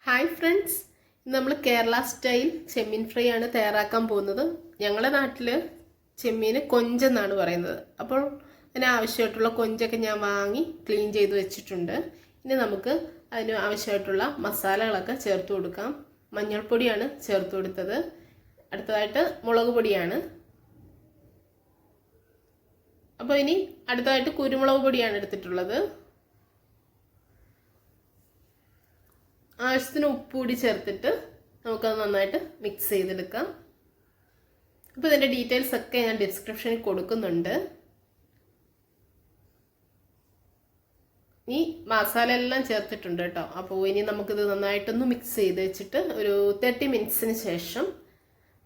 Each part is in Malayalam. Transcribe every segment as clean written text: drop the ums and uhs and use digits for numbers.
ഹായ് ഫ്രണ്ട്സ്, നമ്മൾ കേരള സ്റ്റൈൽ ചെമ്മീൻ ഫ്രൈ ആണ് തയ്യാറാക്കാൻ പോകുന്നത്. ഞങ്ങളുടെ നാട്ടിൽ ചെമ്മീന് കൊഞ്ചെന്നാണ് പറയുന്നത്. അപ്പോൾ അതിന് ആവശ്യമായിട്ടുള്ള കൊഞ്ചൊക്കെ ഞാൻ വാങ്ങി ക്ലീൻ ചെയ്ത് വെച്ചിട്ടുണ്ട്. ഇനി നമുക്ക് അതിന് ആവശ്യമായിട്ടുള്ള മസാലകളൊക്കെ ചേർത്ത് കൊടുക്കാം. മഞ്ഞൾപ്പൊടിയാണ് ചേർത്ത് കൊടുത്തത്. അടുത്തതായിട്ട് മുളക് പൊടിയാണ്. അപ്പോൾ ഇനി അടുത്തതായിട്ട് കുരുമുളക് പൊടിയാണ് എടുത്തിട്ടുള്ളത്. ആവശ്യത്തിന് ഉപ്പ് കൂടി ചേർത്തിട്ട് നമുക്കത് നന്നായിട്ട് മിക്സ് ചെയ്തെടുക്കാം. അപ്പോൾ ഇതിൻ്റെ ഡീറ്റെയിൽസ് ഒക്കെ ഞാൻ ഡിസ്ക്രിപ്ഷനിൽ കൊടുക്കുന്നുണ്ട്. ഈ മസാല എല്ലാം ചേർത്തിട്ടുണ്ട് കേട്ടോ. അപ്പോൾ ഇനി നമുക്കിത് നന്നായിട്ടൊന്ന് മിക്സ് ചെയ്ത് വെച്ചിട്ട് ഒരു 30 മിനിറ്റ്സിന് ശേഷം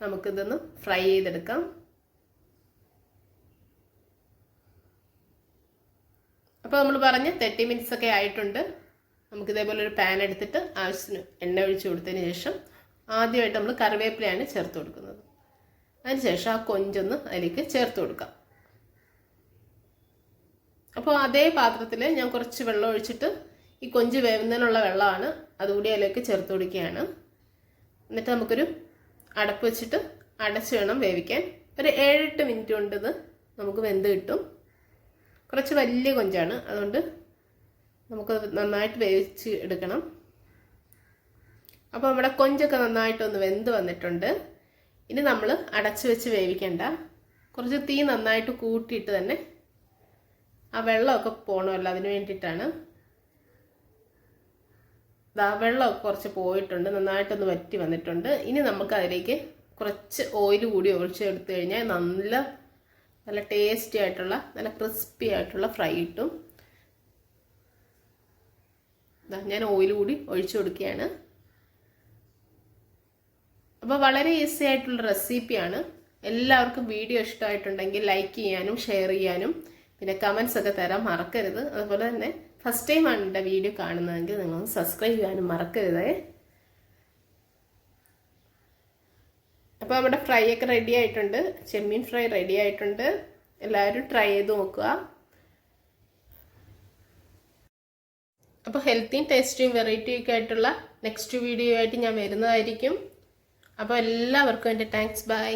നമുക്കിതൊന്ന് ഫ്രൈ ചെയ്തെടുക്കാം. അപ്പോൾ നമ്മൾ പറഞ്ഞ 30 മിനിറ്റ്സ് ഒക്കെ ആയിട്ടുണ്ട്. നമുക്കിതേപോലെ ഒരു പാൻ എടുത്തിട്ട് ആവശ്യത്തിന് എണ്ണ ഒഴിച്ച് കൊടുത്തതിന് ശേഷം ആദ്യമായിട്ട് നമ്മൾ കറിവേപ്പിലയാണ് ചേർത്ത് കൊടുക്കുന്നത്. അതിനുശേഷം ആ കൊഞ്ചൊന്ന് അതിലേക്ക് ചേർത്ത് കൊടുക്കാം. അപ്പോൾ അതേ പാത്രത്തിൽ ഞാൻ കുറച്ച് വെള്ളം ഒഴിച്ചിട്ട് ഈ കൊഞ്ച് വേവുന്നതിനുള്ള വെള്ളമാണ് അതുകൂടി അതിലേക്ക് ചേർത്ത് കൊടുക്കുകയാണ്. എന്നിട്ട് നമുക്കൊരു അടപ്പ് വെച്ചിട്ട് അടച്ച് വേണം വേവിക്കാൻ. ഒരു 7-8 മിനിറ്റ് കൊണ്ട് ഇത് നമുക്ക് വെന്ത് കിട്ടും. കുറച്ച് വലിയ കൊഞ്ചാണ്, അതുകൊണ്ട് നമുക്ക് നന്നായിട്ട് വേവിച്ച് എടുക്കണം. അപ്പോൾ നമ്മുടെ കൊഞ്ചൊക്കെ നന്നായിട്ടൊന്ന് വെന്ത് വന്നിട്ടുണ്ട്. ഇനി നമ്മൾ അടച്ചു വെച്ച് വേവിക്കണ്ട. കുറച്ച് തീ നന്നായിട്ട് കൂട്ടിയിട്ട് തന്നെ ആ വെള്ളമൊക്കെ പോകണമല്ലോ, അതിന് വേണ്ടിയിട്ടാണ്. വെള്ളമൊക്കെ കുറച്ച് പോയിട്ടുണ്ട്, നന്നായിട്ടൊന്ന് വറ്റി വന്നിട്ടുണ്ട്. ഇനി നമുക്ക് അതിലേക്ക് കുറച്ച് ഓയിൽ കൂടി ഒഴിച്ചെടുത്തു കഴിഞ്ഞാൽ നല്ല ടേസ്റ്റി ആയിട്ടുള്ള നല്ല ക്രിസ്പി ആയിട്ടുള്ള ഫ്രൈ കിട്ടും. ഞാൻ ഓയിൽ കൂടി ഒഴിച്ചു കൊടുക്കുകയാണ്. അപ്പോൾ വളരെ ഈസി ആയിട്ടുള്ള റെസിപ്പിയാണ്. എല്ലാവർക്കും വീഡിയോ ഇഷ്ടമായിട്ടുണ്ടെങ്കിൽ ലൈക്ക് ചെയ്യാനും ഷെയർ ചെയ്യാനും പിന്നെ കമൻസ് ഒക്കെ തരാൻ മറക്കരുത്. അതുപോലെ തന്നെ ഫസ്റ്റ് ടൈമാണ് എൻ്റെ വീഡിയോ കാണുന്നതെങ്കിൽ നിങ്ങൾ സബ്സ്ക്രൈബ് ചെയ്യാനും മറക്കരുത്. അപ്പോൾ നമ്മുടെ ഫ്രൈ ഒക്കെ റെഡി ആയിട്ടുണ്ട്. ചെമ്മീൻ ഫ്രൈ റെഡി ആയിട്ടുണ്ട്. എല്ലാവരും ട്രൈ ചെയ്ത് നോക്കുക. അപ്പോൾ ഹെൽത്തിയും ടേസ്റ്റിയും വെറൈറ്റിയൊക്കെ ആയിട്ടുള്ള നെക്സ്റ്റ് വീഡിയോ ആയിട്ട് ഞാൻ വരുന്നതായിരിക്കും. അപ്പോൾ എല്ലാവർക്കും എൻ്റെ താങ്ക്സ്. ബൈ.